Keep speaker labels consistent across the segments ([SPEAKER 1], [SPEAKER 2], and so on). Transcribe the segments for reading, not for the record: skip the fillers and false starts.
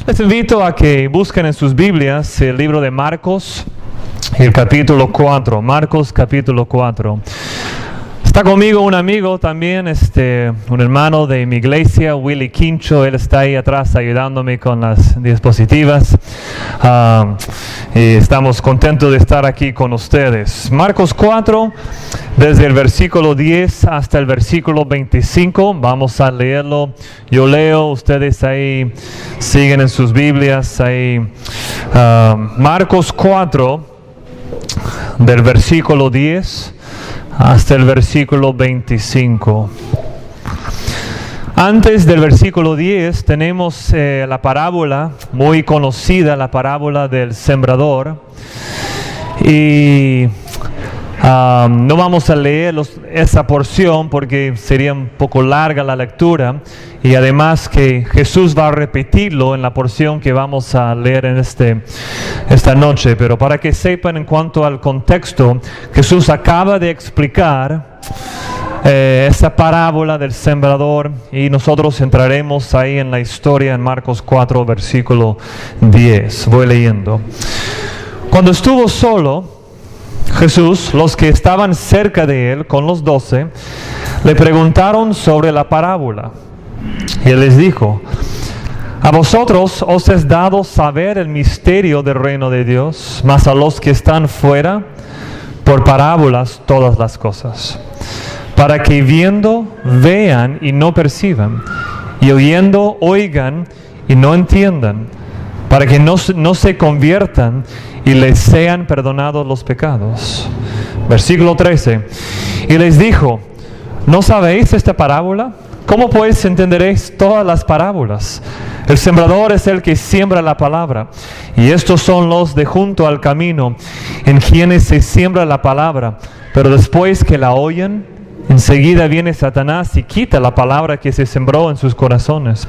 [SPEAKER 1] Les invito a que busquen en sus Biblias el libro de Marcos, el capítulo 4. Marcos capítulo 4. Está conmigo un amigo también, un hermano de mi iglesia, Willy Quincho. Él está ahí atrás ayudándome con las diapositivas. Y estamos contentos de estar aquí con ustedes. Marcos 4, desde el versículo 10 hasta el versículo 25. Vamos a leerlo. Yo leo, ustedes ahí siguen en sus Biblias. Ahí, Marcos 4, del versículo 10 hasta el versículo 25. Antes del versículo 10 tenemos la parábola muy conocida, la parábola del sembrador. Y no vamos a leer esa porción porque sería un poco larga la lectura. Y además que Jesús va a repetirlo en la porción que vamos a leer en esta noche. Pero para que sepan en cuanto al contexto, Jesús acaba de explicar esa parábola del sembrador. Y nosotros entraremos ahí en la historia en Marcos 4, versículo 10. Voy leyendo. Cuando estuvo solo Jesús, los que estaban cerca de él con los 12, le preguntaron sobre la parábola. Y él les dijo: a vosotros os es dado saber el misterio del reino de Dios, mas a los que están fuera, por parábolas todas las cosas, para que viendo vean y no perciban, y oyendo oigan y no entiendan, para que no se conviertan y les sean perdonados los pecados. Versículo 13. Y les dijo: ¿no sabéis esta parábola? ¿Cómo pues entenderéis todas las parábolas? El sembrador es el que siembra la palabra, y estos son los de junto al camino, en quienes se siembra la palabra, pero después que la oyen, enseguida viene Satanás y quita la palabra que se sembró en sus corazones.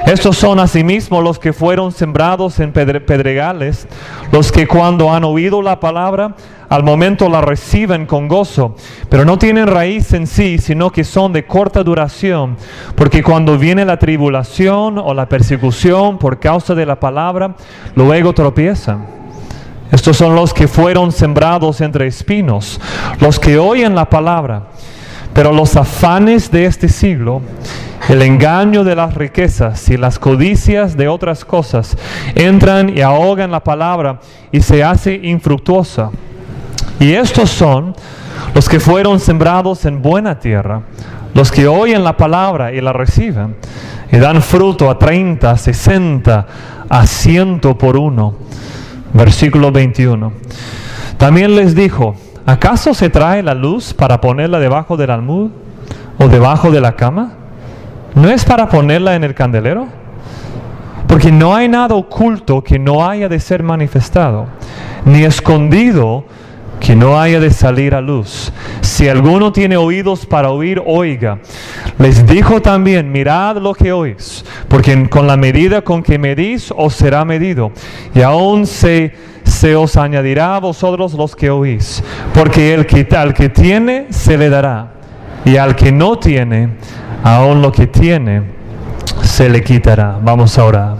[SPEAKER 1] Estos son asimismo los que fueron sembrados en pedregales, los que cuando han oído la palabra, al momento la reciben con gozo, pero no tienen raíz en sí, sino que son de corta duración, porque cuando viene la tribulación o la persecución por causa de la palabra, luego tropiezan. Estos son los que fueron sembrados entre espinos, los que oyen la palabra, pero los afanes de este siglo, el engaño de las riquezas y las codicias de otras cosas, entran y ahogan la palabra y se hace infructuosa. Y estos son los que fueron sembrados en buena tierra, los que oyen la palabra y la reciben, y dan fruto a 30, 60, a 100 por uno. Versículo 21. También les dijo: ¿acaso se trae la luz para ponerla debajo del almud o debajo de la cama? ¿No es para ponerla en el candelero? Porque no hay nada oculto que no haya de ser manifestado, ni escondido que no haya de salir a luz. Si alguno tiene oídos para oír, oiga. Les dijo también: mirad lo que oís, porque con la medida con que medís os será medido, y aún se os añadirá a vosotros los que oís. Porque al que tiene se le dará, y al que no tiene, aún lo que tiene se le quitará. Vamos a orar.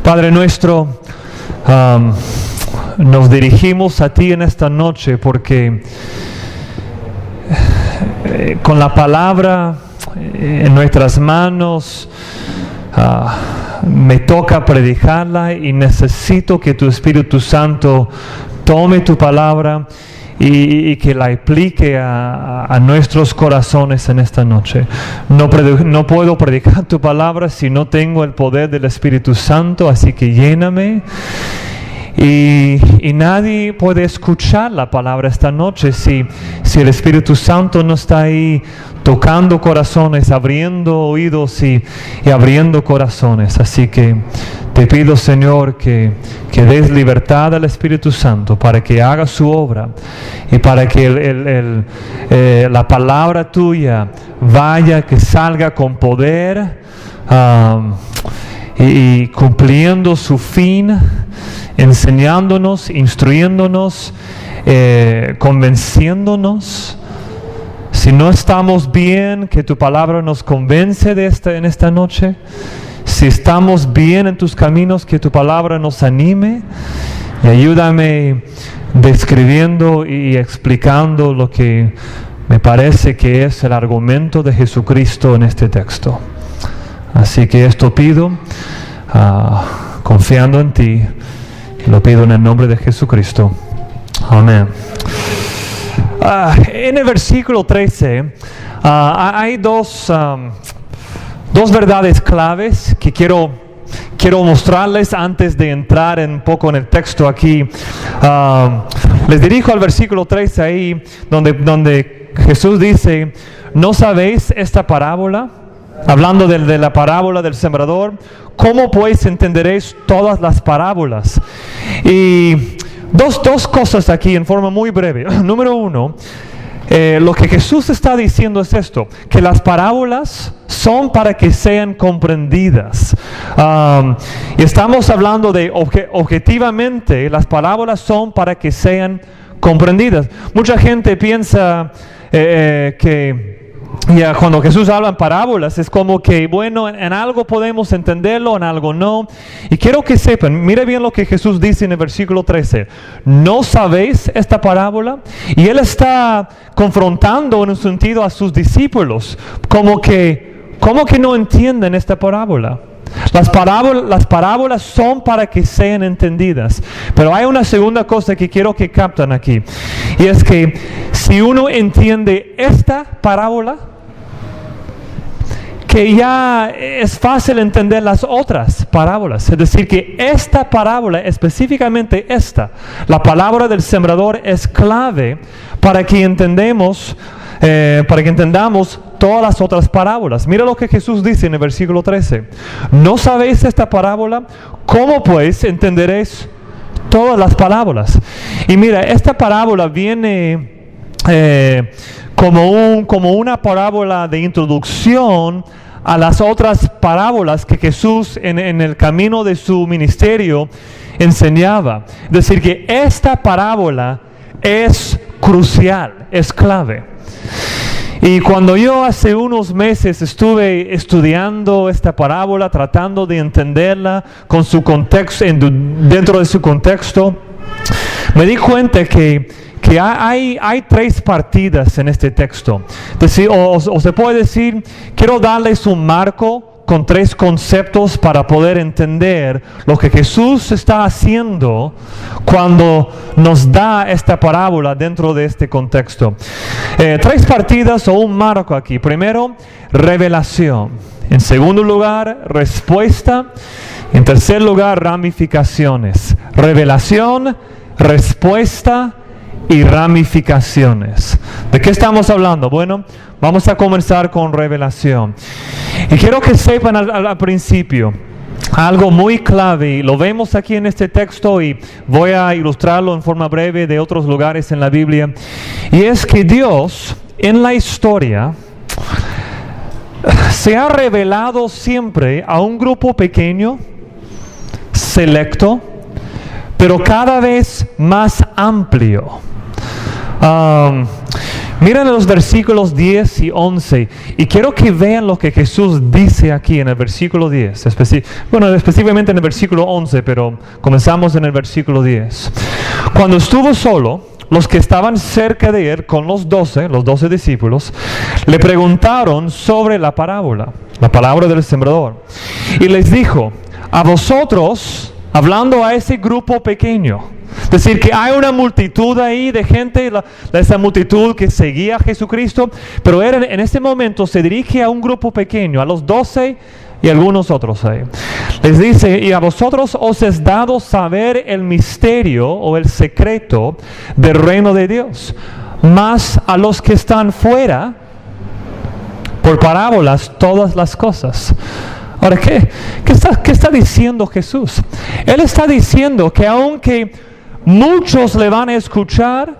[SPEAKER 1] Padre nuestro, nos dirigimos a ti en esta noche porque con la palabra en nuestras manos me toca predicarla, y necesito que tu Espíritu Santo tome tu palabra y que la aplique a nuestros corazones en esta noche. No puedo predicar tu palabra si no tengo el poder del Espíritu Santo, así que lléname. Y nadie puede escuchar la palabra esta noche si el Espíritu Santo no está ahí tocando corazones, abriendo oídos y abriendo corazones. Así que te pido, Señor, que des libertad al Espíritu Santo para que haga su obra y para que la palabra tuya vaya, que salga con poder y cumpliendo su fin, enseñándonos, instruyéndonos, convenciéndonos. Si no estamos bien, que tu palabra nos convence en esta noche. si estamos bien en tus caminos, que tu palabra nos anime y ayúdame describiendo y explicando lo que me parece que es el argumento de Jesucristo en este texto. Así que esto pido, confiando en ti, lo pido en el nombre de Jesucristo. Amén. En el versículo 13 hay dos verdades claves que quiero mostrarles antes de entrar un poco en el texto aquí. Les dirijo al versículo 13 ahí, donde Jesús dice: ¿no sabéis esta parábola? Hablando de la parábola del sembrador. ¿Cómo pues entenderéis todas las parábolas? Y dos cosas aquí en forma muy breve. Número uno, lo que Jesús está diciendo es esto: que las parábolas son para que sean comprendidas. Y estamos hablando de objetivamente, las parábolas son para que sean comprendidas. Mucha gente piensa que cuando Jesús habla en parábolas es como que, bueno, en algo podemos entenderlo, en algo no. Y quiero que sepan, mire bien lo que Jesús dice en el versículo 13. ¿No sabéis esta parábola? Y Él está confrontando en un sentido a sus discípulos, como que no entienden esta parábola. Las parábolas son para que sean entendidas. Pero hay una segunda cosa que quiero que capten aquí. Y es que si uno entiende esta parábola, que ya es fácil entender las otras parábolas. Es decir, que esta parábola, específicamente esta, la palabra del sembrador, es clave para que entendamos todas las otras parábolas. Mira lo que Jesús dice en el versículo 13. ¿No sabéis esta parábola? ¿Cómo pues entenderéis todas las parábolas? Y mira, esta parábola viene como una parábola de introducción a las otras parábolas que Jesús en el camino de su ministerio enseñaba. Es decir, que esta parábola es crucial, es clave. Y cuando yo hace unos meses estuve estudiando esta parábola, tratando de entenderla con su contexto, dentro de su contexto, me di cuenta que hay tres partidas en este texto. Es decir, o se puede decir, quiero darles un marco con tres conceptos para poder entender lo que Jesús está haciendo cuando nos da esta parábola dentro de este contexto. Tres partidas o un marco aquí. Primero, revelación. En segundo lugar, respuesta. En tercer lugar, ramificaciones. Revelación, respuesta y ramificaciones. ¿De qué estamos hablando? Bueno, vamos a comenzar con revelación. Y quiero que sepan al principio algo muy clave, y lo vemos aquí en este texto y voy a ilustrarlo en forma breve de otros lugares en la Biblia. Y es que Dios en la historia se ha revelado siempre a un grupo pequeño, selecto, pero cada vez más amplio. Miren los versículos 10 y 11 y quiero que vean lo que Jesús dice aquí en el versículo 10, específicamente en el versículo 11, pero comenzamos en el versículo 10. Cuando estuvo solo, los que estaban cerca de él con los 12 discípulos, le preguntaron sobre la parábola del sembrador. Y les dijo: a vosotros, hablando a ese grupo pequeño, es decir, que hay una multitud ahí de gente, esa multitud que seguía a Jesucristo, pero en ese momento se dirige a un grupo pequeño, a los 12 y algunos otros ahí. Les dice: y a vosotros os es dado saber el misterio o el secreto del reino de Dios, mas a los que están fuera, por parábolas todas las cosas. Ahora, ¿qué está diciendo Jesús? Él está diciendo que aunque muchos le van a escuchar,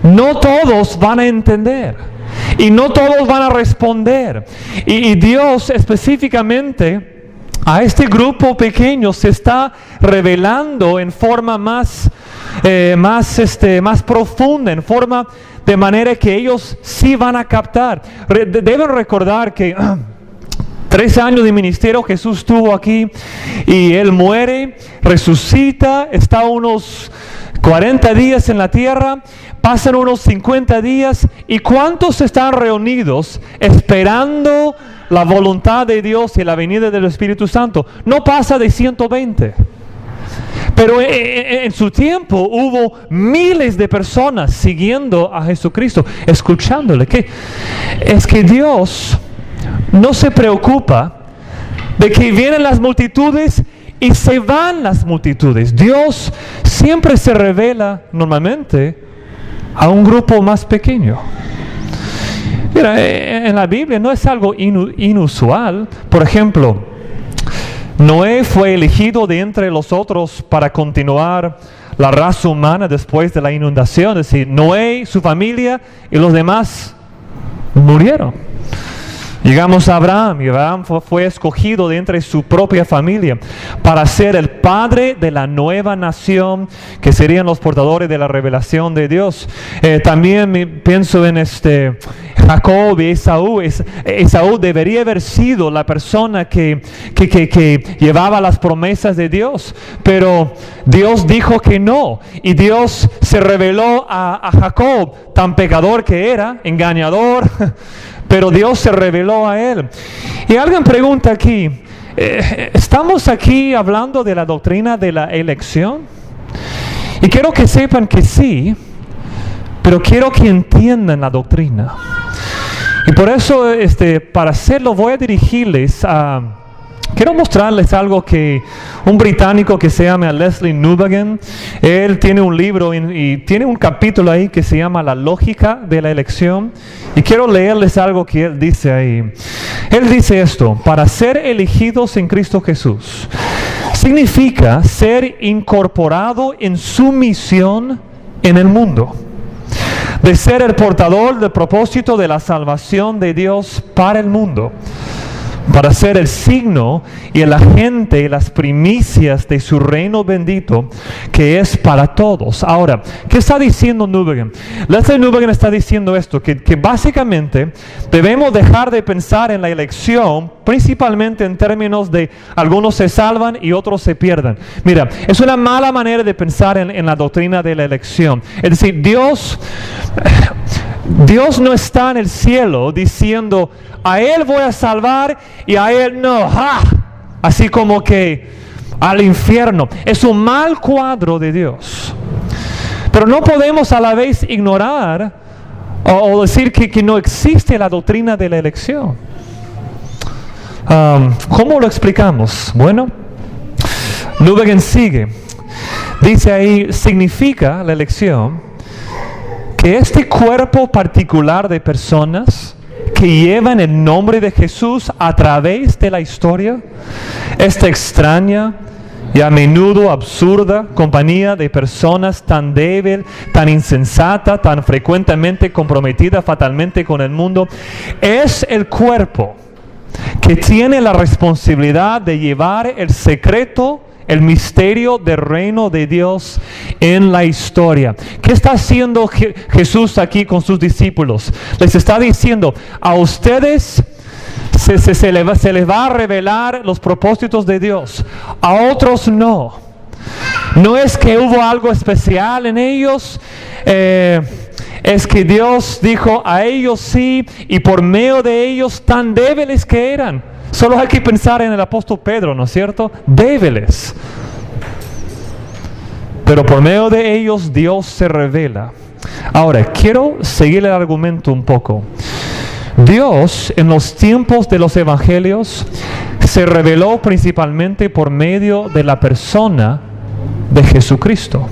[SPEAKER 1] no todos van a entender y no todos van a responder. Y Dios específicamente a este grupo pequeño se está revelando en forma más profunda, en forma de manera que ellos sí van a captar. Deben recordar que 3 años de ministerio Jesús estuvo aquí y Él muere, resucita, está unos 40 días en la tierra, pasan unos 50 días y ¿cuántos están reunidos esperando la voluntad de Dios y la venida del Espíritu Santo? No pasa de 120. Pero en su tiempo hubo miles de personas siguiendo a Jesucristo, escuchándole. Es que Dios no se preocupa de que vienen las multitudes y se van las multitudes. Dios siempre se revela normalmente a un grupo más pequeño. Mira, en la Biblia no es algo inusual. Por ejemplo, Noé fue elegido de entre los otros para continuar la raza humana después de la inundación. Es decir, Noé, su familia y los demás murieron. Llegamos a Abraham y Abraham fue escogido de entre su propia familia para ser el padre de la nueva nación que serían los portadores de la revelación de Dios. También pienso en Jacob y Esaú. Esaú debería haber sido la persona que llevaba las promesas de Dios, pero Dios dijo que no, y Dios se reveló a Jacob, tan pecador que era, engañador, pero Dios se reveló a él. Y alguien pregunta aquí, ¿estamos aquí hablando de la doctrina de la elección? Y quiero que sepan que sí, pero quiero que entiendan la doctrina. Y por eso, para hacerlo, voy a dirigirles a... Quiero mostrarles algo que un británico que se llama Leslie Newbigin, él tiene un libro y tiene un capítulo ahí que se llama La lógica de la elección. Y quiero leerles algo que él dice ahí. Él dice esto: para ser elegidos en Cristo Jesús, significa ser incorporado en su misión en el mundo, de ser el portador del propósito de la salvación de Dios para el mundo, para ser el signo y el agente y las primicias de su reino bendito que es para todos. Ahora, ¿qué está diciendo Newbigin? Leslie Newbigin está diciendo esto, que básicamente debemos dejar de pensar en la elección principalmente en términos de algunos se salvan y otros se pierden. Mira, es una mala manera de pensar en la doctrina de la elección. Es decir, Dios no está en el cielo diciendo, a él voy a salvar y a él no. ¡Ja! Así como que al infierno. Es un mal cuadro de Dios. Pero no podemos a la vez ignorar o decir que no existe la doctrina de la elección. ¿Cómo lo explicamos? Bueno, Newbigin sigue. Dice ahí, significa la elección que este cuerpo particular de personas que llevan el nombre de Jesús a través de la historia, esta extraña y a menudo absurda compañía de personas tan débil, tan insensata, tan frecuentemente comprometida fatalmente con el mundo, es el cuerpo que tiene la responsabilidad de llevar el secreto, el misterio del reino de Dios en la historia. ¿Qué está haciendo Jesús aquí con sus discípulos? Les está diciendo, a ustedes se les va a revelar los propósitos de Dios, a otros no. No es que hubo algo especial en ellos, es que Dios dijo a ellos sí, y por medio de ellos tan débiles que eran. Solo hay que pensar en el apóstol Pedro, ¿no es cierto? Débiles. Pero por medio de ellos Dios se revela. Ahora, quiero seguir el argumento un poco. Dios en los tiempos de los evangelios se reveló principalmente por medio de la persona de Jesucristo.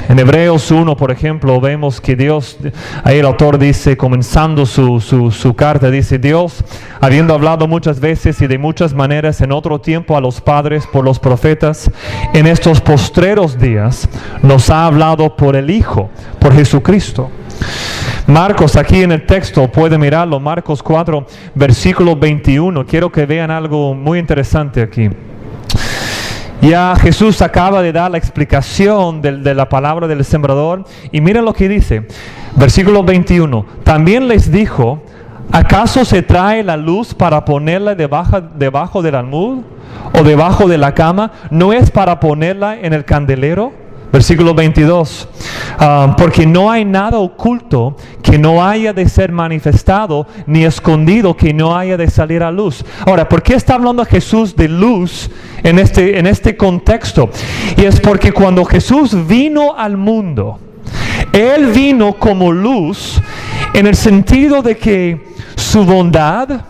[SPEAKER 1] En Hebreos 1, por ejemplo, vemos que Dios, ahí el autor dice, comenzando su carta, dice, Dios, habiendo hablado muchas veces y de muchas maneras en otro tiempo a los padres por los profetas, en estos postreros días nos ha hablado por el Hijo, por Jesucristo. Marcos, aquí en el texto, puede mirarlo, Marcos 4, versículo 21. Quiero que vean algo muy interesante aquí. Ya Jesús acaba de dar la explicación de la palabra del sembrador, y miren lo que dice, versículo 21. También les dijo, ¿Acaso se trae la luz para ponerla debajo del almud o debajo de la cama? ¿No es para ponerla en el candelero? Versículo 22. Porque no hay nada oculto que no haya de ser manifestado, ni escondido que no haya de salir a luz. Ahora, ¿por qué está hablando Jesús de luz en este contexto? Y es porque cuando Jesús vino al mundo, Él vino como luz en el sentido de que su bondad,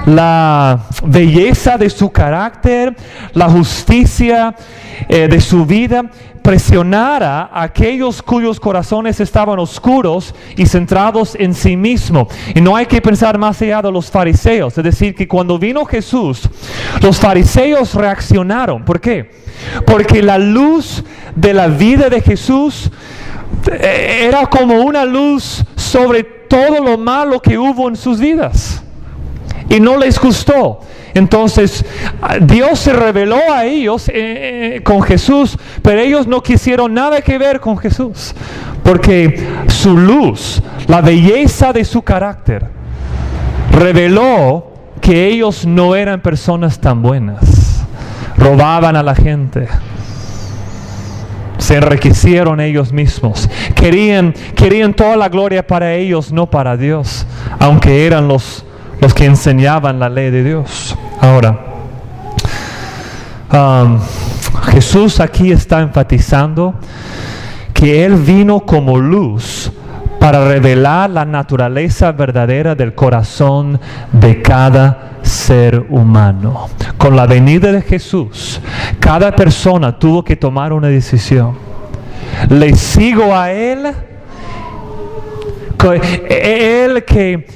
[SPEAKER 1] la belleza de su carácter, la justicia de su vida, presionara a aquellos cuyos corazones estaban oscuros y centrados en sí mismo. Y no hay que pensar más allá de los fariseos. Es decir, que cuando vino Jesús, los fariseos reaccionaron. ¿Por qué? Porque la luz de la vida de Jesús era como una luz sobre todo lo malo que hubo en sus vidas. Y no les gustó. Entonces Dios se reveló a ellos con Jesús, pero ellos no quisieron nada que ver con Jesús, porque su luz, la belleza de su carácter, reveló que ellos no eran personas tan buenas. Robaban a la gente, se enriquecieron ellos mismos, querían toda la gloria para ellos, no para Dios, aunque eran los que enseñaban la ley de Dios. Ahora, Jesús aquí está enfatizando que Él vino como luz para revelar la naturaleza verdadera del corazón de cada ser humano. Con la venida de Jesús, cada persona tuvo que tomar una decisión. ¿Le sigo a Él? Él que,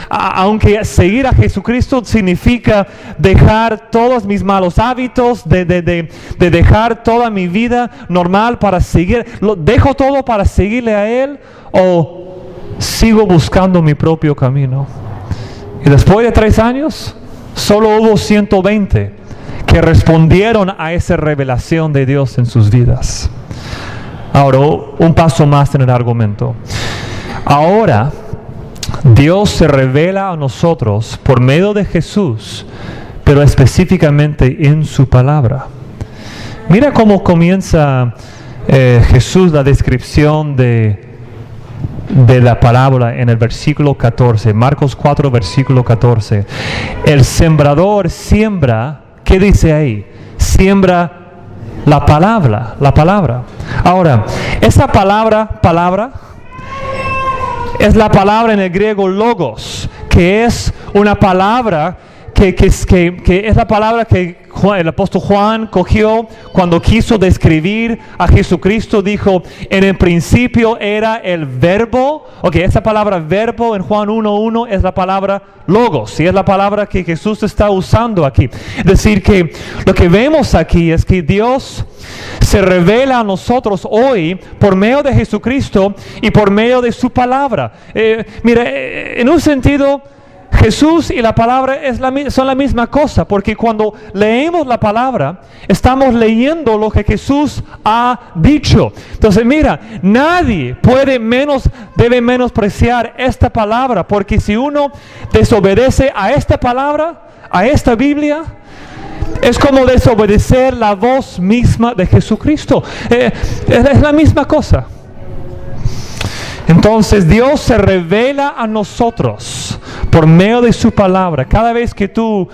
[SPEAKER 1] aunque seguir a Jesucristo significa dejar todos mis malos hábitos, de dejar toda mi vida normal para seguir, ¿dejo todo para seguirle a Él o sigo buscando mi propio camino? Y después de 3 años, solo hubo 120 que respondieron a esa revelación de Dios en sus vidas. Ahora, un paso más en el argumento. Ahora, Dios se revela a nosotros por medio de Jesús, pero específicamente en su palabra. Mira cómo comienza Jesús la descripción de la parábola en el versículo 14. Marcos 4, versículo 14. El sembrador siembra, ¿qué dice ahí? Siembra la palabra. Ahora, esa palabra es la palabra en el griego logos, que es una palabra que es la palabra que el apóstol Juan cogió cuando quiso describir a Jesucristo. Dijo, en el principio era el verbo. Esa palabra verbo en Juan 1:1 es la palabra logos, y es la palabra que Jesús está usando aquí. Es decir, que lo que vemos aquí es que Dios se revela a nosotros hoy por medio de Jesucristo y por medio de su palabra. En un sentido, Jesús y la palabra son la misma cosa, porque cuando leemos la palabra, estamos leyendo lo que Jesús ha dicho. Entonces, nadie debe menospreciar esta palabra, porque si uno desobedece a esta palabra, a esta Biblia, es como desobedecer la voz misma de Jesucristo. Es la misma cosa. Entonces Dios se revela a nosotros por medio de su palabra. Cada vez que tú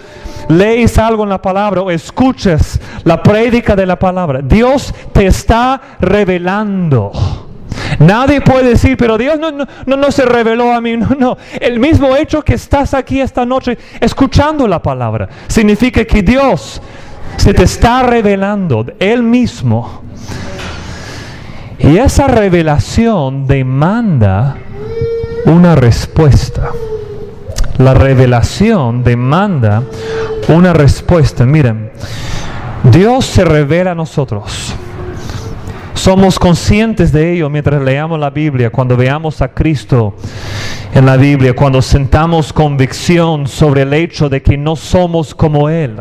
[SPEAKER 1] lees algo en la palabra o escuchas la prédica de la palabra, Dios te está revelando. Nadie puede decir, pero Dios no se reveló a mí. No. El mismo hecho que estás aquí esta noche escuchando la palabra significa que Dios se te está revelando Él mismo. Y esa revelación demanda una respuesta. La revelación demanda una respuesta. Miren, Dios se revela a nosotros. Somos conscientes de ello mientras leamos la Biblia, cuando veamos a Cristo en la Biblia, cuando sentamos convicción sobre el hecho de que no somos como Él.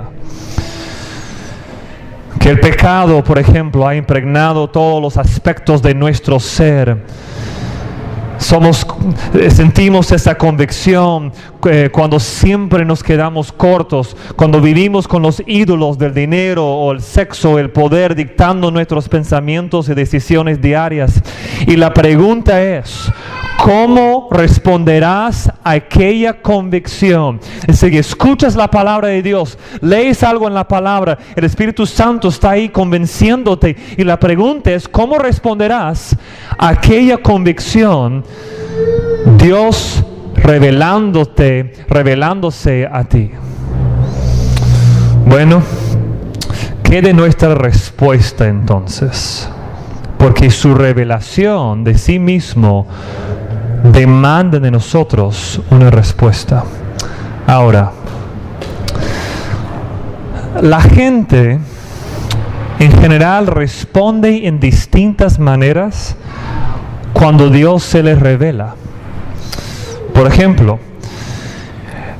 [SPEAKER 1] Que el pecado, por ejemplo, ha impregnado todos los aspectos de nuestro ser. sentimos esa convicción cuando siempre nos quedamos cortos, cuando vivimos con los ídolos del dinero o el sexo, el poder dictando nuestros pensamientos y decisiones diarias. Y la pregunta es, ¿cómo responderás a aquella convicción? Es decir, escuchas la palabra de Dios, lees algo en la palabra, el Espíritu Santo está ahí convenciéndote, y la pregunta es, ¿cómo responderás a aquella convicción? Dios revelándose a ti. Bueno, ¿qué de nuestra respuesta entonces? Porque su revelación de sí mismo demanda de nosotros una respuesta. Ahora, la gente en general responde en distintas maneras cuando Dios se les revela. Por ejemplo,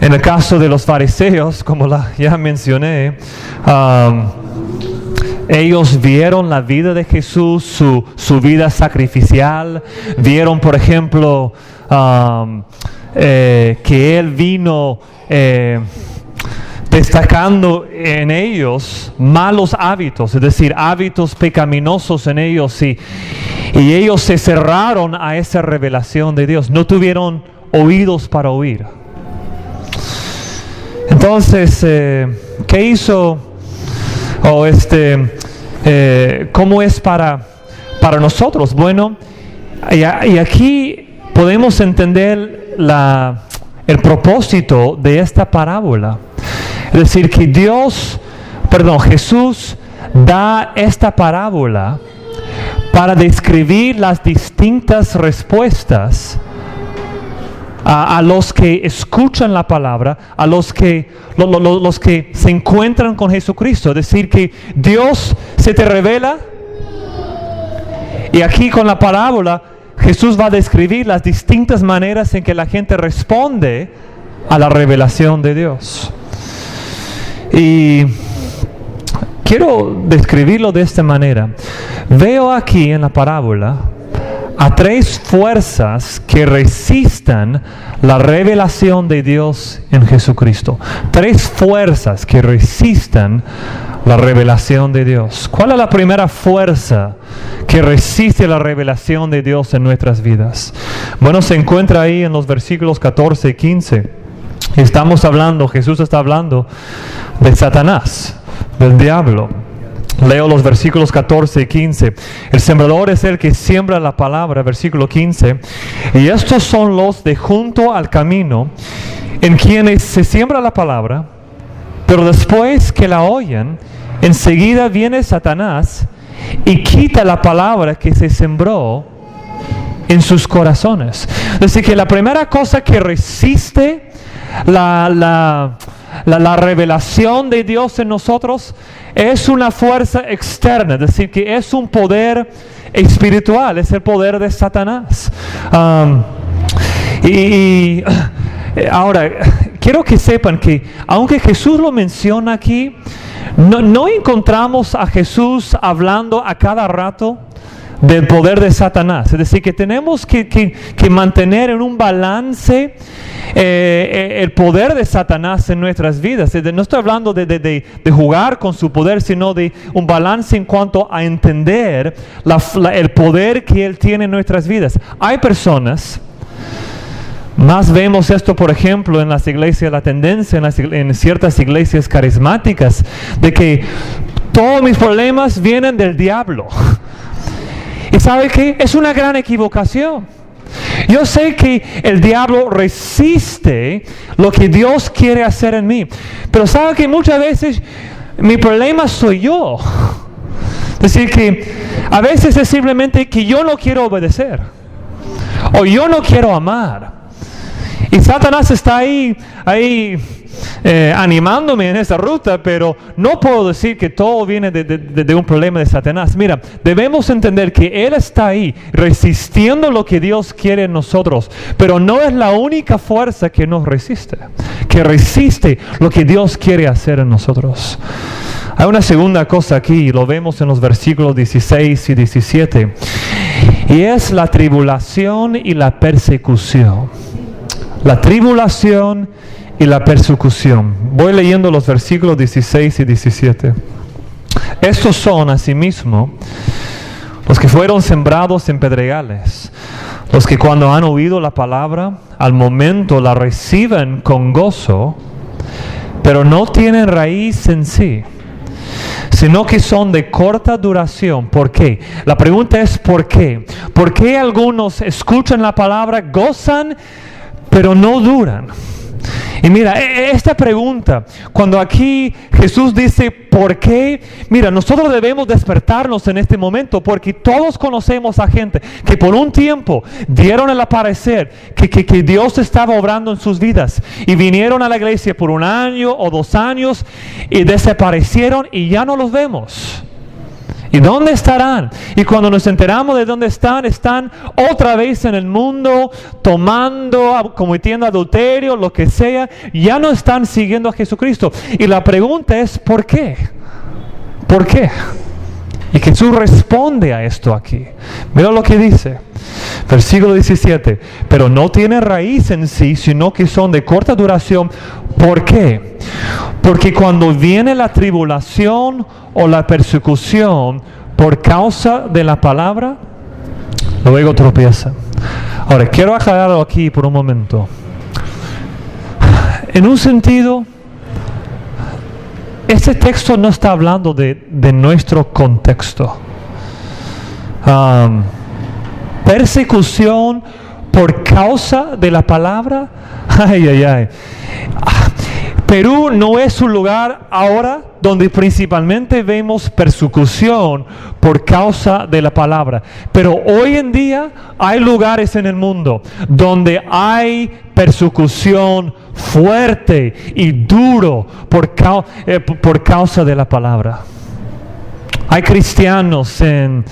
[SPEAKER 1] en el caso de los fariseos, como ya mencioné, ellos vieron la vida de Jesús, su vida sacrificial. Vieron, por ejemplo, que Él vino destacando en ellos malos hábitos, es decir, hábitos pecaminosos en ellos, y ellos se cerraron a esa revelación de Dios. No tuvieron oídos para oír. Entonces, ¿qué hizo? ¿Cómo es para nosotros? Bueno, y aquí podemos entender el propósito de esta parábola. Es decir, que Jesús da esta parábola para describir las distintas respuestas a los que escuchan la palabra, a los que se encuentran con Jesucristo. Es decir, que Dios se te revela, y aquí con la parábola Jesús va a describir las distintas maneras en que la gente responde a la revelación de Dios. Y quiero describirlo de esta manera. Veo aquí en la parábola a tres fuerzas que resistan la revelación de Dios en Jesucristo. Tres fuerzas que resistan la revelación de Dios. ¿Cuál es la primera fuerza que resiste la revelación de Dios en nuestras vidas? Bueno, se encuentra ahí en los versículos 14 y 15. Jesús está hablando de Satanás, del diablo. Leo los versículos 14 y 15. El sembrador es el que siembra la palabra, versículo 15. Y estos son los de junto al camino, en quienes se siembra la palabra, pero después que la oyen, enseguida viene Satanás y quita la palabra que se sembró en sus corazones. Es decir, que la primera cosa que resiste la revelación de Dios en nosotros es una fuerza externa, es decir, que es un poder espiritual, es el poder de Satanás. Ahora, quiero que sepan que aunque Jesús lo menciona aquí, no encontramos a Jesús hablando a cada rato del poder de Satanás. Es decir, que tenemos que mantener en un balance el poder de Satanás en nuestras vidas. No estoy hablando de jugar con su poder, sino de un balance en cuanto a entender el poder que Él tiene en nuestras vidas. Hay personas, más vemos esto por ejemplo en las iglesias, la tendencia en ciertas iglesias carismáticas, de que todos mis problemas vienen del diablo. ¿Y sabe qué? Es una gran equivocación. Yo sé que el diablo resiste lo que Dios quiere hacer en mí, pero sabe que muchas veces mi problema soy yo. Es decir, que a veces es simplemente que yo no quiero obedecer, o yo no quiero amar. Y Satanás está ahí animándome en esa ruta, pero no puedo decir que todo viene de un problema de Satanás. Mira, debemos entender que Él está ahí resistiendo lo que Dios quiere en nosotros, pero no es la única fuerza que nos resiste, que resiste lo que Dios quiere hacer en nosotros. Hay una segunda cosa aquí, lo vemos en los versículos 16 y 17. Y es la tribulación y la persecución. La tribulación y la persecución. Voy leyendo los versículos 16 y 17. Estos son, asimismo, los que fueron sembrados en pedregales, los que cuando han oído la palabra, al momento la reciben con gozo, pero no tienen raíz en sí, sino que son de corta duración. ¿Por qué? La pregunta es ¿por qué? ¿Por qué algunos escuchan la palabra, gozan, pero no duran? Y mira, esta pregunta, cuando aquí Jesús dice ¿por qué? Mira, nosotros debemos despertarnos en este momento, porque todos conocemos a gente que por un tiempo dieron el aparecer que Dios estaba obrando en sus vidas y vinieron a la iglesia por 1 año o 2 años y desaparecieron y ya no los vemos. ¿Y dónde estarán? Y cuando nos enteramos de dónde están otra vez en el mundo, tomando, cometiendo adulterio, lo que sea. Ya no están siguiendo a Jesucristo. Y la pregunta es, ¿por qué? ¿Por qué? Y Jesús responde a esto aquí. Mira lo que dice. Versículo 17. Pero no tienen raíz en sí, sino que son de corta duración. ¿Por qué? Porque cuando viene la tribulación o la persecución por causa de la palabra, luego tropiezan. Ahora, quiero aclararlo aquí por un momento. En un sentido, este texto no está hablando de nuestro contexto. Persecución por causa de la palabra. Perú no es un lugar ahora donde principalmente vemos persecución por causa de la palabra. Pero hoy en día hay lugares en el mundo donde hay persecución fuerte y duro por causa de la palabra. Hay cristianos en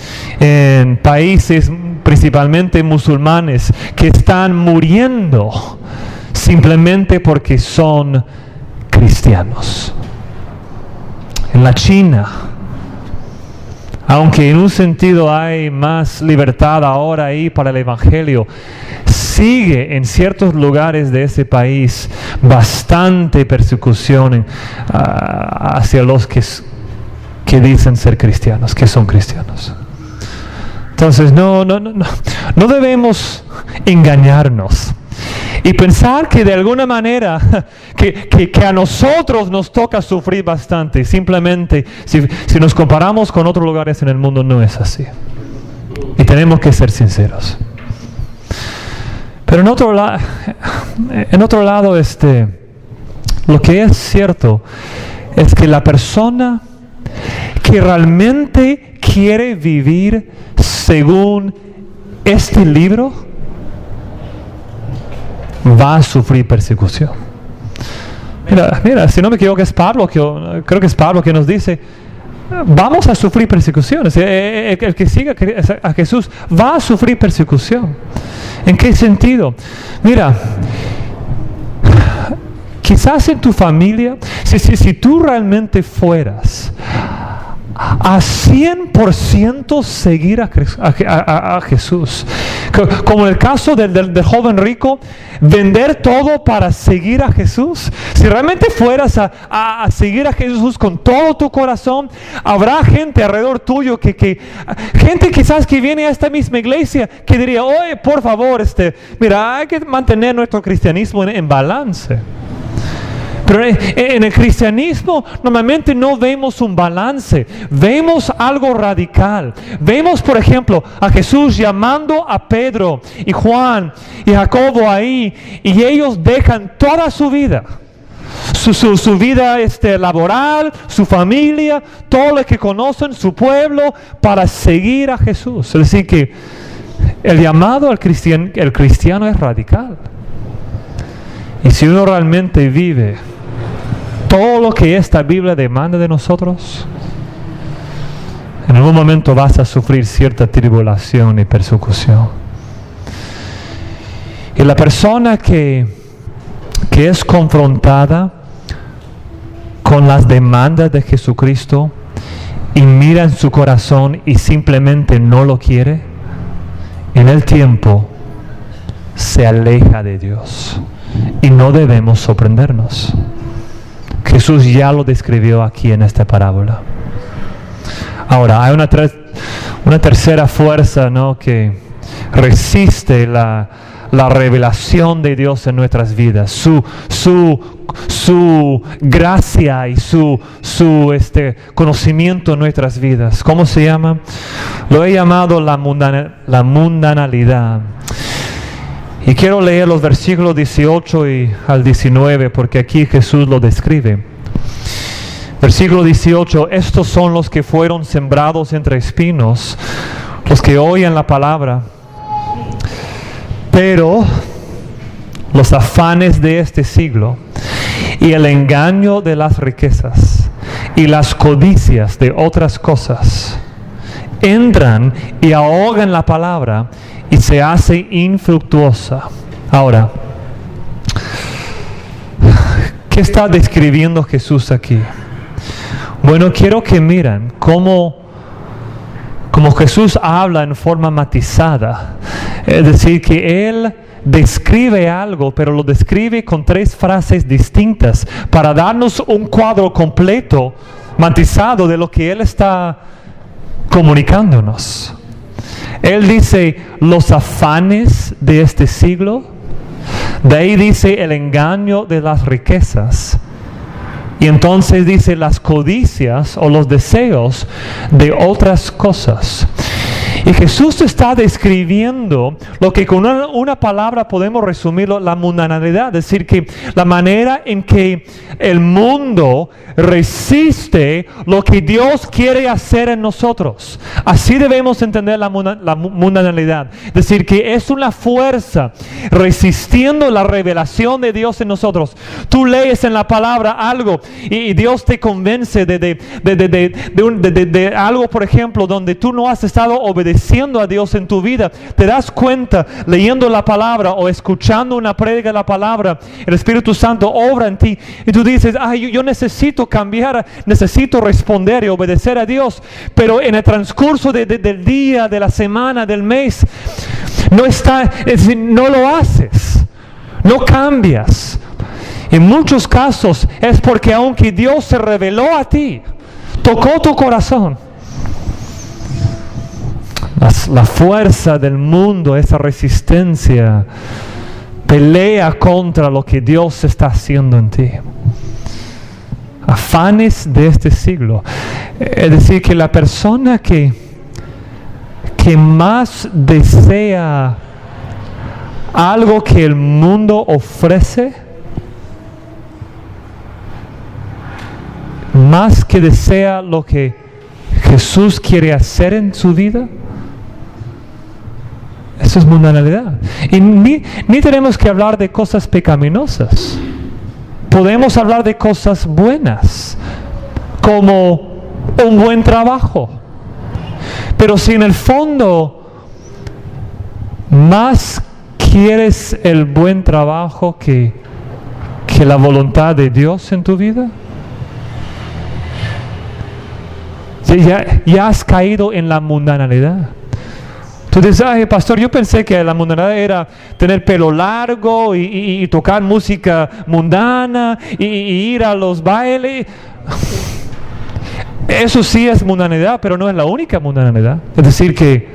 [SPEAKER 1] países principalmente musulmanes que están muriendo simplemente porque son cristianos. En la China, aunque en un sentido hay más libertad ahora ahí para el evangelio, sigue en ciertos lugares de ese país bastante persecución hacia los que dicen ser cristianos, que son cristianos. Entonces no debemos engañarnos y pensar que de alguna manera que a nosotros nos toca sufrir bastante. Simplemente si nos comparamos con otros lugares en el mundo, no es así. Y tenemos que ser sinceros. Pero en otro lado, lo que es cierto es que la persona que realmente quiere vivir según este libro va a sufrir persecución. Mira, si no me equivoco es Pablo, creo que es Pablo que nos dice, vamos a sufrir persecuciones. El que siga a Jesús va a sufrir persecución. ¿En qué sentido? Mira, quizás en tu familia, si tú realmente fueras a 100% seguir a Jesús, como en el caso del joven rico, vender todo para seguir a Jesús. Si realmente fueras a seguir a Jesús con todo tu corazón, habrá gente alrededor tuyo gente quizás que viene a esta misma iglesia que diría, oye, por favor, mira, hay que mantener nuestro cristianismo en balance. Pero en el cristianismo normalmente no vemos un balance, vemos algo radical. Vemos, por ejemplo, a Jesús llamando a Pedro y Juan y Jacobo ahí, y ellos dejan toda su vida, su vida laboral, su familia, todo lo que conocen, su pueblo, para seguir a Jesús. Es decir, que el llamado al cristiano es radical. Y si uno realmente vive todo lo que esta Biblia demanda de nosotros, en algún momento vas a sufrir cierta tribulación y persecución. Y la persona que es confrontada con las demandas de Jesucristo y mira en su corazón y simplemente no lo quiere, en el tiempo se aleja de Dios. Y no debemos sorprendernos. Jesús ya lo describió aquí en esta parábola. Ahora, hay una tercera fuerza, ¿no?, que resiste la revelación de Dios en nuestras vidas. Su gracia y su conocimiento en nuestras vidas. ¿Cómo se llama? Lo he llamado la mundanalidad. Y quiero leer los versículos 18 al 19 porque aquí Jesús lo describe. Versículo 18: estos son los que fueron sembrados entre espinos, los que oyen la palabra, pero los afanes de este siglo y el engaño de las riquezas y las codicias de otras cosas entran y ahogan la palabra y se hace infructuosa. Ahora, ¿qué está describiendo Jesús aquí? Bueno, quiero que miren cómo Jesús habla en forma matizada. Es decir, que Él describe algo, pero lo describe con 3 frases distintas para darnos un cuadro completo, matizado de lo que Él está comunicándonos. Él dice los afanes de este siglo, de ahí dice el engaño de las riquezas, y entonces dice las codicias o los deseos de otras cosas. Y Jesús está describiendo lo que con una palabra podemos resumirlo, la mundanalidad. Es decir, que la manera en que el mundo resiste lo que Dios quiere hacer en nosotros. Así debemos entender la mundanalidad. Es decir, que es una fuerza resistiendo la revelación de Dios en nosotros. Tú lees en la palabra algo y Dios te convence de algo, por ejemplo, donde tú no has estado obedeciendo a Dios en tu vida. Te das cuenta leyendo la palabra o escuchando una prédica de la palabra, el Espíritu Santo obra en ti y tú dices, yo necesito cambiar, necesito responder y obedecer a Dios, pero en el transcurso del día, de la semana, del mes, es decir, no lo haces, no cambias. En muchos casos es porque aunque Dios se reveló a ti, tocó tu corazón, la fuerza del mundo, esa resistencia, pelea contra lo que Dios está haciendo en ti. Afanes de este siglo. Es decir, que la persona que más desea algo que el mundo ofrece, más que desea lo que Jesús quiere hacer en su vida, eso es mundanalidad. Y ni tenemos que hablar de cosas pecaminosas. Podemos hablar de cosas buenas, como un buen trabajo. Pero si en el fondo más quieres el buen trabajo que la voluntad de Dios en tu vida, ya has caído en la mundanalidad. Tú dices, pastor, yo pensé que la mundanalidad era tener pelo largo y tocar música mundana y ir a los bailes. Eso sí es mundanalidad, pero no es la única mundanalidad. Es decir, que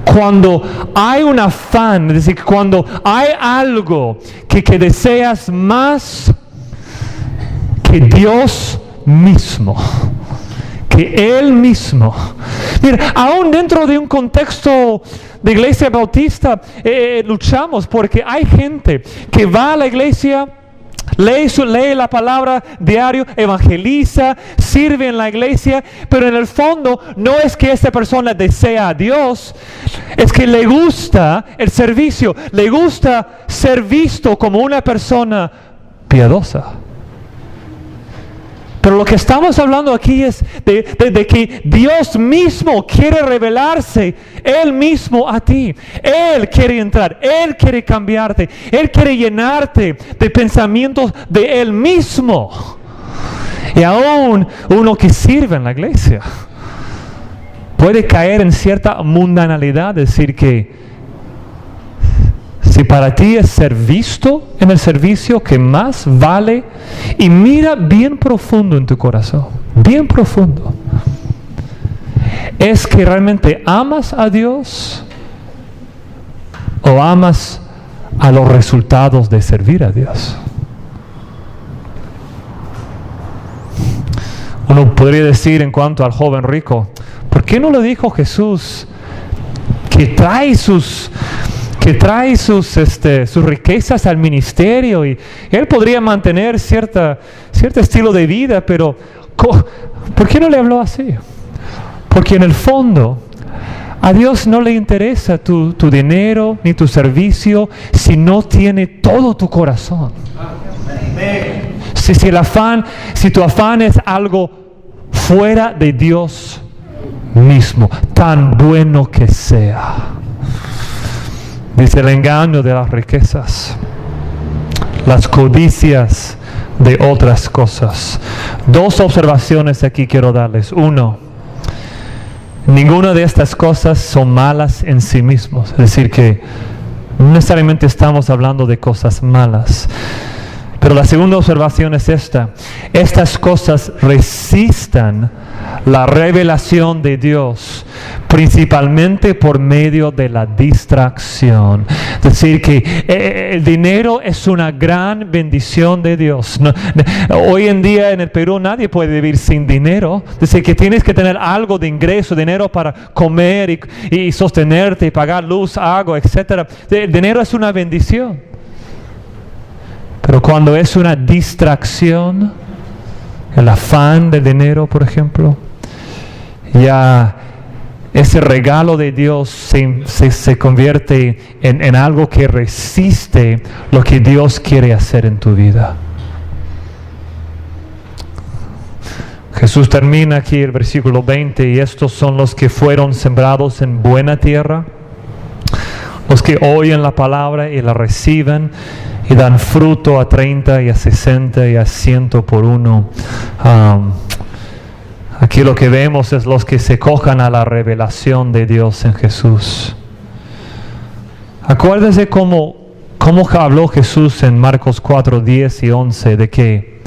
[SPEAKER 1] cuando hay un afán, es decir, cuando hay algo que deseas más que Dios mismo, que Él mismo. Mira, aún dentro de un contexto de iglesia bautista, luchamos porque hay gente que va a la iglesia, lee la palabra diario, evangeliza, sirve en la iglesia, pero en el fondo no es que esta persona desea a Dios, es que le gusta el servicio, le gusta ser visto como una persona piadosa. Pero lo que estamos hablando aquí es de que Dios mismo quiere revelarse Él mismo a ti. Él quiere entrar, Él quiere cambiarte, Él quiere llenarte de pensamientos de Él mismo. Y aún uno que sirve en la iglesia puede caer en cierta mundanalidad, decir que si para ti es ser visto en el servicio que más vale, y mira bien profundo en tu corazón, bien profundo, ¿es que realmente amas a Dios o amas a los resultados de servir a Dios? Uno podría decir en cuanto al joven rico, ¿por qué no le dijo Jesús que trae sus riquezas al ministerio y él podría mantener cierto estilo de vida? Pero ¿por qué no le habló así? Porque en el fondo a Dios no le interesa tu dinero ni tu servicio si no tiene todo tu corazón. Si tu afán es algo fuera de Dios mismo, tan bueno que sea. Dice el engaño de las riquezas, las codicias de otras cosas. Dos observaciones aquí quiero darles. Uno, ninguna de estas cosas son malas en sí mismos. Es decir, que no necesariamente estamos hablando de cosas malas. Pero la segunda observación es esta: estas cosas resistan la revelación de Dios, principalmente por medio de la distracción. Es decir, que el dinero es una gran bendición de Dios. Hoy en día en el Perú nadie puede vivir sin dinero. Es decir, que tienes que tener algo de ingreso, dinero para comer y sostenerte y pagar luz, agua, etc. El dinero es una bendición. Pero cuando es una distracción, el afán del dinero, por ejemplo, ya ese regalo de Dios se convierte en algo que resiste lo que Dios quiere hacer en tu vida. Jesús termina aquí el versículo 20, y estos son los que fueron sembrados en buena tierra, los que oyen la palabra y la reciben y dan fruto a 30 y a 60 y a 100 por uno. Aquí lo que vemos es los que se cojan a la revelación de Dios en Jesús. Acuérdense cómo habló Jesús en Marcos 4, 10 y 11, de que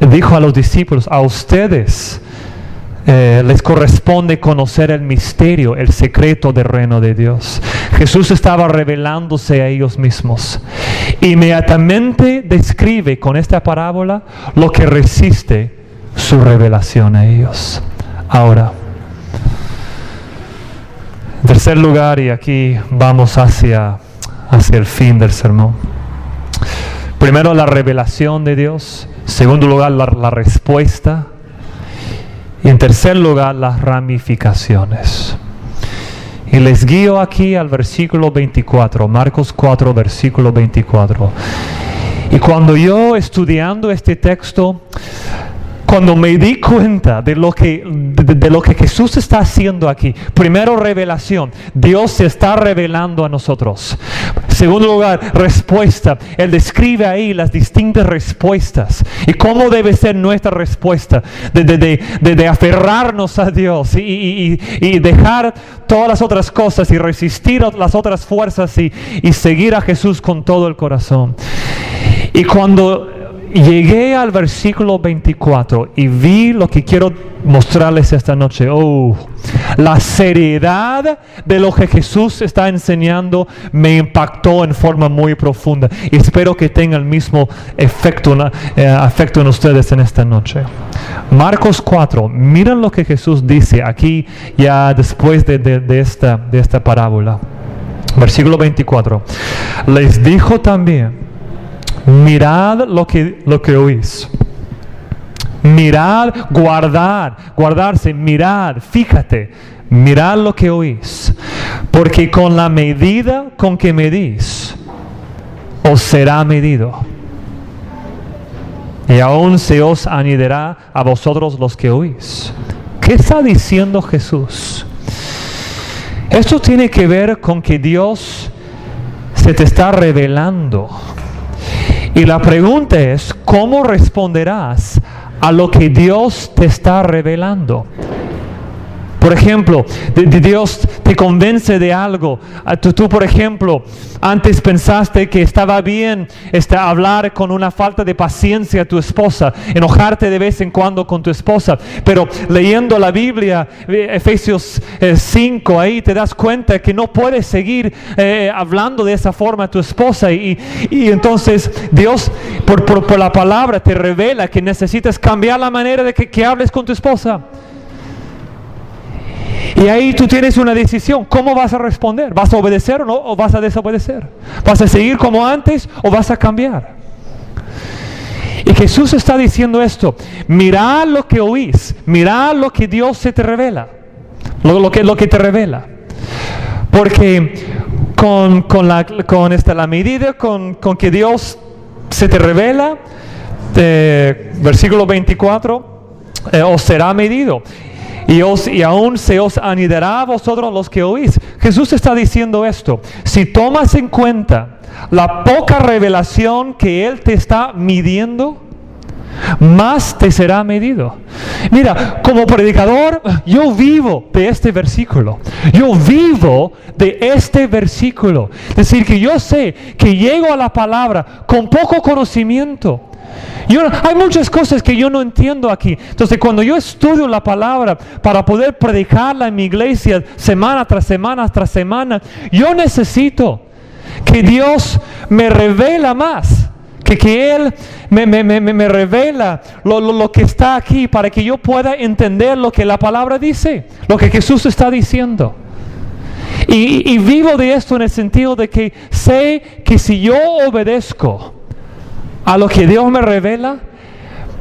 [SPEAKER 1] dijo a los discípulos: a ustedes les corresponde conocer el misterio, el secreto del reino de Dios. Jesús estaba revelándose a ellos mismos. Inmediatamente describe con esta parábola lo que resiste su revelación a ellos. Ahora, en tercer lugar, y aquí vamos hacia el fin del sermón. Primero, la revelación de Dios. Segundo lugar, la respuesta. Y en tercer lugar, las ramificaciones. Y les guío aquí al versículo 24, Marcos 4, versículo 24. Y cuando yo estudiando este texto, cuando me di cuenta de lo que Jesús está haciendo aquí, primero revelación, Dios se está revelando a nosotros. Segundo lugar, respuesta. Él describe ahí las distintas respuestas y cómo debe ser nuestra respuesta de aferrarnos a Dios y dejar todas las otras cosas y resistir las otras fuerzas y seguir a Jesús con todo el corazón. Y cuando llegué al versículo 24 y vi lo que quiero mostrarles esta noche. La seriedad de lo que Jesús está enseñando me impactó en forma muy profunda. Y espero que tenga el mismo efecto en ustedes en esta noche. Marcos 4, miren lo que Jesús dice aquí ya después de esta parábola. Versículo 24. Les dijo también: mirad lo que oís. Mirad, guardarse, mirad, fíjate, mirad lo que oís. Porque con la medida con que medís, os será medido. Y aún se os añadirá a vosotros los que oís. ¿Qué está diciendo Jesús? Esto tiene que ver con que Dios se te está revelando. Y la pregunta es, ¿cómo responderás a lo que Dios te está revelando? Por ejemplo, Dios te convence de algo. Tú, por ejemplo, antes pensaste que estaba bien hablar con una falta de paciencia a tu esposa, enojarte de vez en cuando con tu esposa, pero leyendo la Biblia, Efesios 5, ahí te das cuenta que no puedes seguir hablando de esa forma a tu esposa, y entonces Dios por la palabra te revela que necesitas cambiar la manera de que hables con tu esposa. Y ahí tú tienes una decisión. ¿Cómo vas a responder? ¿Vas a obedecer o no? ¿O vas a desobedecer? ¿Vas a seguir como antes o vas a cambiar? Y Jesús está diciendo esto: mirad lo que oís, mirad lo que Dios se te revela, lo que te revela. Porque con la medida con que Dios se te revela, versículo 24, os será medido. Y aún se os añadirá a vosotros los que oís. Jesús está diciendo esto: si tomas en cuenta la poca revelación que Él te está midiendo, más te será medido. Mira, como predicador, yo vivo de este versículo. Yo vivo de este versículo. Es decir, que yo sé que llego a la palabra con poco conocimiento. Hay muchas cosas que yo no entiendo aquí. Entonces, cuando yo estudio la palabra para poder predicarla en mi iglesia semana tras semana tras semana, yo necesito que Dios me revela más, que Él me revela lo que está aquí, para que yo pueda entender lo que la palabra dice, lo que Jesús está diciendo. Y vivo de esto en el sentido de que sé que si yo obedezco a lo que Dios me revela,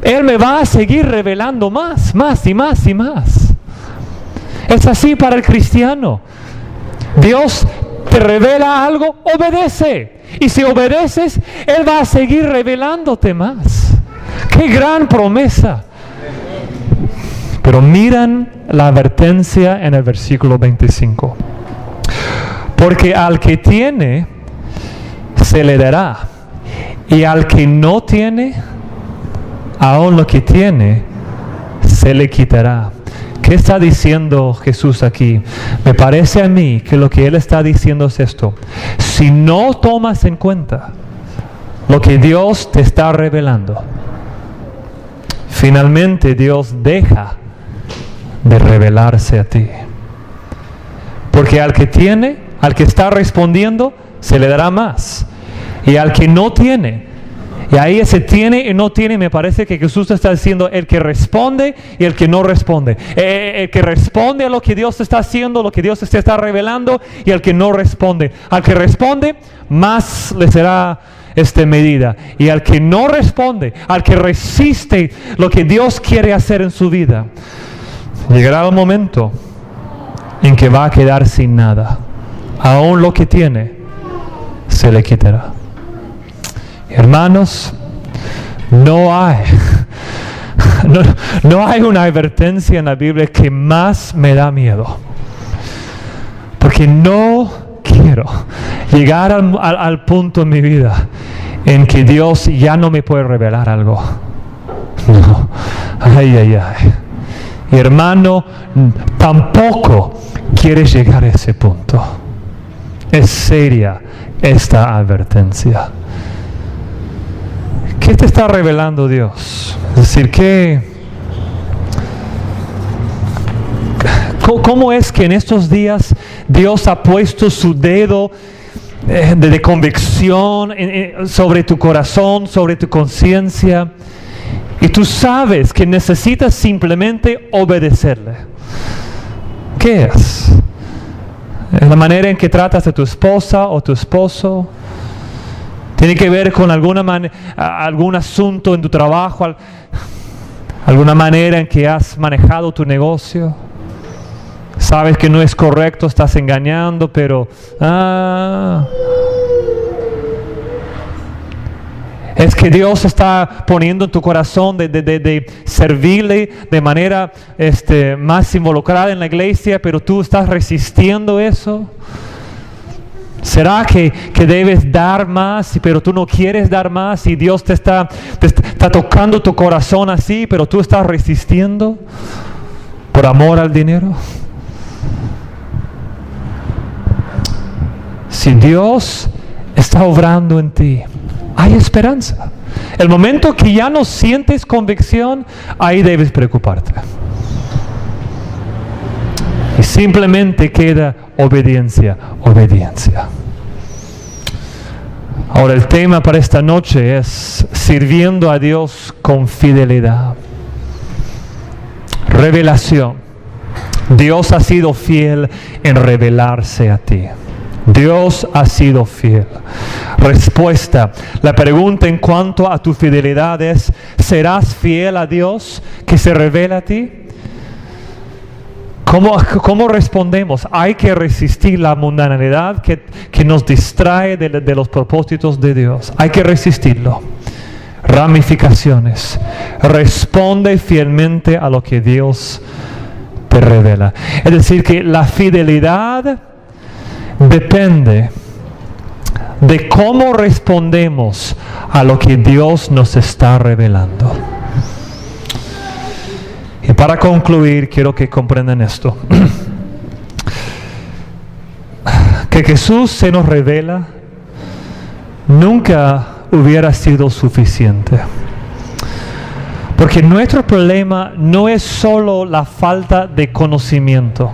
[SPEAKER 1] Él me va a seguir revelando más y más y más. Es así para el cristiano. Dios te revela algo, obedece. Y si obedeces, Él va a seguir revelándote más. ¡Qué gran promesa! Pero miran la advertencia en el versículo 25. Porque al que tiene, se le dará. Y al que no tiene, aún lo que tiene, se le quitará. ¿Qué está diciendo Jesús aquí? Me parece a mí que lo que Él está diciendo es esto: si no tomas en cuenta lo que Dios te está revelando, finalmente Dios deja de revelarse a ti. Porque al que tiene, al que está respondiendo, se le dará más. Y al que no tiene, y ahí ese tiene y no tiene, me parece que Jesús está diciendo el que responde y el que no responde. El que responde a lo que Dios está haciendo, lo que Dios te está revelando, y el que no responde. Al que responde, más le será medida. Y al que no responde, al que resiste lo que Dios quiere hacer en su vida, llegará el momento en que va a quedar sin nada. Aún lo que tiene, se le quitará. Hermanos, no hay una advertencia en la Biblia que más me da miedo, porque no quiero llegar al punto en mi vida en que Dios ya no me puede revelar algo. No. Ay. Y hermano, tampoco quieres llegar a ese punto. Es seria esta advertencia. ¿Qué te está revelando Dios? Es decir, ¿cómo es que en estos días Dios ha puesto su dedo de convicción sobre tu corazón, sobre tu conciencia, y tú sabes que necesitas simplemente obedecerle? ¿Qué es? ¿Es la manera en que tratas a tu esposa o tu esposo? ¿Tiene que ver con algún asunto en tu trabajo? ¿Alguna manera en que has manejado tu negocio? Sabes que no es correcto, estás engañando, pero es que Dios está poniendo en tu corazón de servirle de manera más involucrada en la iglesia, pero tú estás resistiendo eso. ¿Será que debes dar más, pero tú no quieres dar más, y Dios te está tocando tu corazón así, pero tú estás resistiendo por amor al dinero? si Dios está obrando en ti, hay esperanza. El momento que ya no sientes convicción, ahí debes preocuparte. Y simplemente queda obediencia, obediencia. Ahora el tema para esta noche es sirviendo a Dios con fidelidad. Revelación. Dios ha sido fiel en revelarse a ti. Dios ha sido fiel. Respuesta. La pregunta en cuanto a tu fidelidad es: ¿serás fiel a Dios que se revela a ti? ¿Cómo respondemos? Hay que resistir la mundanalidad que nos distrae de los propósitos de Dios. Hay que resistirlo. Ramificaciones. Responde fielmente a lo que Dios te revela. Es decir, que la fidelidad depende de cómo respondemos a lo que Dios nos está revelando. Y para concluir, quiero que comprendan esto. Que Jesús se nos revela nunca hubiera sido suficiente. Porque nuestro problema no es solo la falta de conocimiento.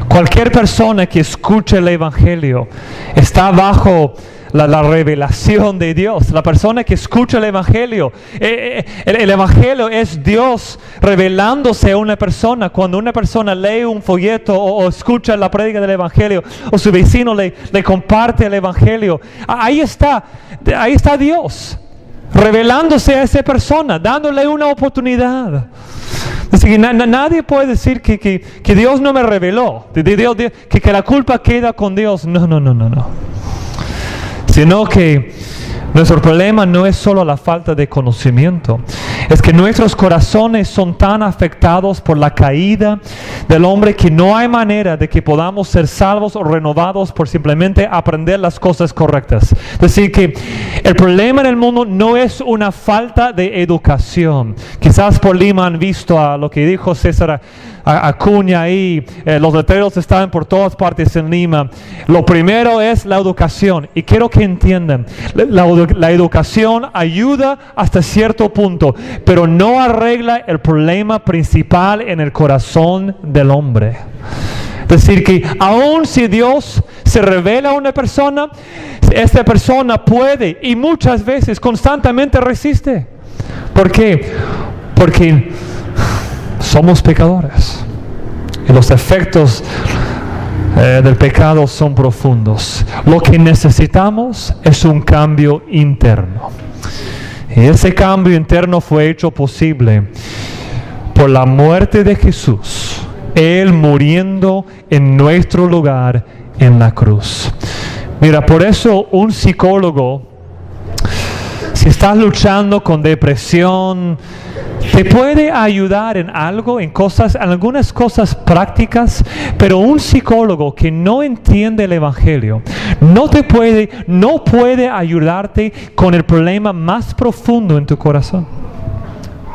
[SPEAKER 1] Cualquier persona que escuche el Evangelio está bajo la revelación de Dios. La persona que escucha el Evangelio, el Evangelio es Dios revelándose a una persona. Cuando una persona lee un folleto o escucha la prédica del Evangelio, o su vecino le comparte el Evangelio, ahí está Dios revelándose a esa persona, dándole una oportunidad. Así que nadie puede decir que Dios no me reveló, que la culpa queda con Dios. No. Sino que nuestro problema no es solo la falta de conocimiento, es que nuestros corazones son tan afectados por la caída del hombre que no hay manera de que podamos ser salvos o renovados por simplemente aprender las cosas correctas. Es decir, que el problema en el mundo no es una falta de educación. Quizás por Lima han visto a lo que dijo César Acuña ahí, los letreros están por todas partes en Lima. Lo primero es la educación, y quiero que entiendan, la educación ayuda hasta cierto punto, pero no arregla el problema principal en el corazón del hombre. Es decir, que aun si Dios se revela a una persona, esta persona puede y muchas veces constantemente resiste. ¿Por qué? Porque somos pecadores y los efectos del pecado son profundos. Lo que necesitamos es un cambio interno, y ese cambio interno fue hecho posible por la muerte de Jesús, Él muriendo en nuestro lugar en la cruz. Mira, por eso un psicólogo, si estás luchando con depresión, te puede ayudar en algo, en algunas cosas prácticas, pero un psicólogo que no entiende el Evangelio no puede ayudarte con el problema más profundo en tu corazón.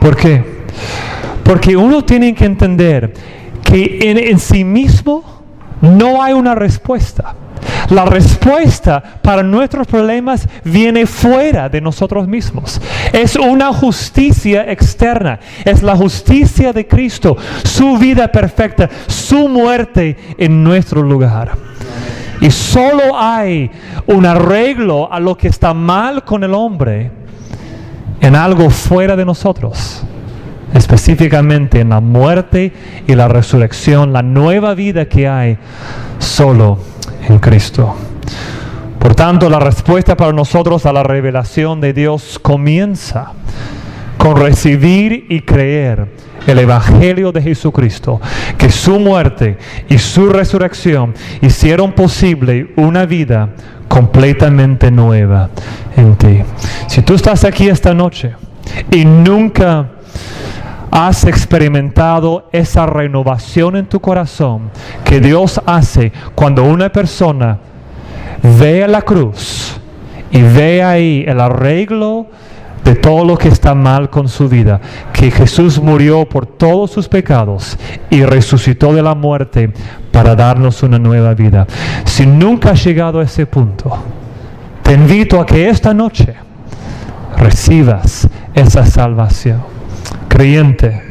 [SPEAKER 1] ¿Por qué? Porque uno tiene que entender que en sí mismo no hay una respuesta. La respuesta para nuestros problemas viene fuera de nosotros mismos. Es una justicia externa. Es la justicia de Cristo, su vida perfecta, su muerte en nuestro lugar. Y solo hay un arreglo a lo que está mal con el hombre en algo fuera de nosotros. Específicamente en la muerte y la resurrección, la nueva vida que hay solo en Cristo. Por tanto, la respuesta para nosotros a la revelación de Dios comienza con recibir y creer el Evangelio de Jesucristo, que su muerte y su resurrección hicieron posible una vida completamente nueva en ti. Si tú estás aquí esta noche y nunca has experimentado esa renovación en tu corazón que Dios hace cuando una persona ve a la cruz y ve ahí el arreglo de todo lo que está mal con su vida, que Jesús murió por todos sus pecados y resucitó de la muerte para darnos una nueva vida. Si nunca has llegado a ese punto, te invito a que esta noche recibas esa salvación. Creyente,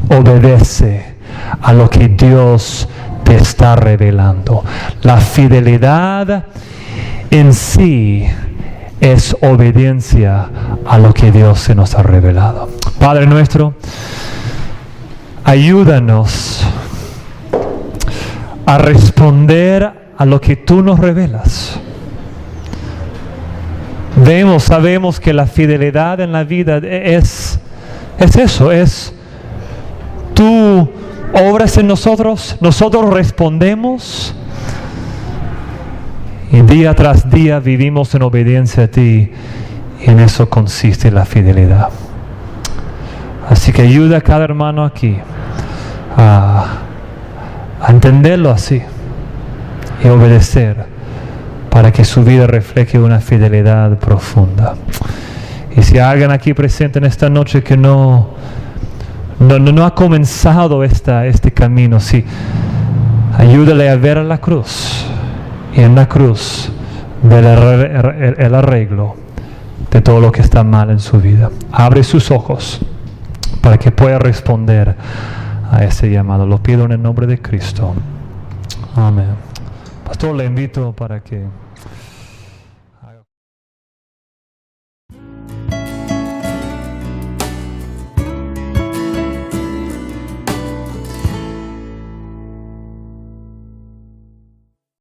[SPEAKER 1] obedece a lo que Dios te está revelando. La fidelidad en sí es obediencia a lo que Dios se nos ha revelado. Padre nuestro, ayúdanos a responder a lo que tú nos revelas. Sabemos que la fidelidad en la vida es eso, es tú obras en nosotros, nosotros respondemos y día tras día vivimos en obediencia a ti, y en eso consiste la fidelidad. Así que ayuda a cada hermano aquí a entenderlo así y obedecer para que su vida refleje una fidelidad profunda. Y si hay alguien aquí presente en esta noche que no ha comenzado este camino, sí, ayúdale a ver a la cruz, y en la cruz ver el arreglo de todo lo que está mal en su vida. Abre sus ojos para que pueda responder a ese llamado. Lo pido en el nombre de Cristo. Amén. Pastor, le invito para que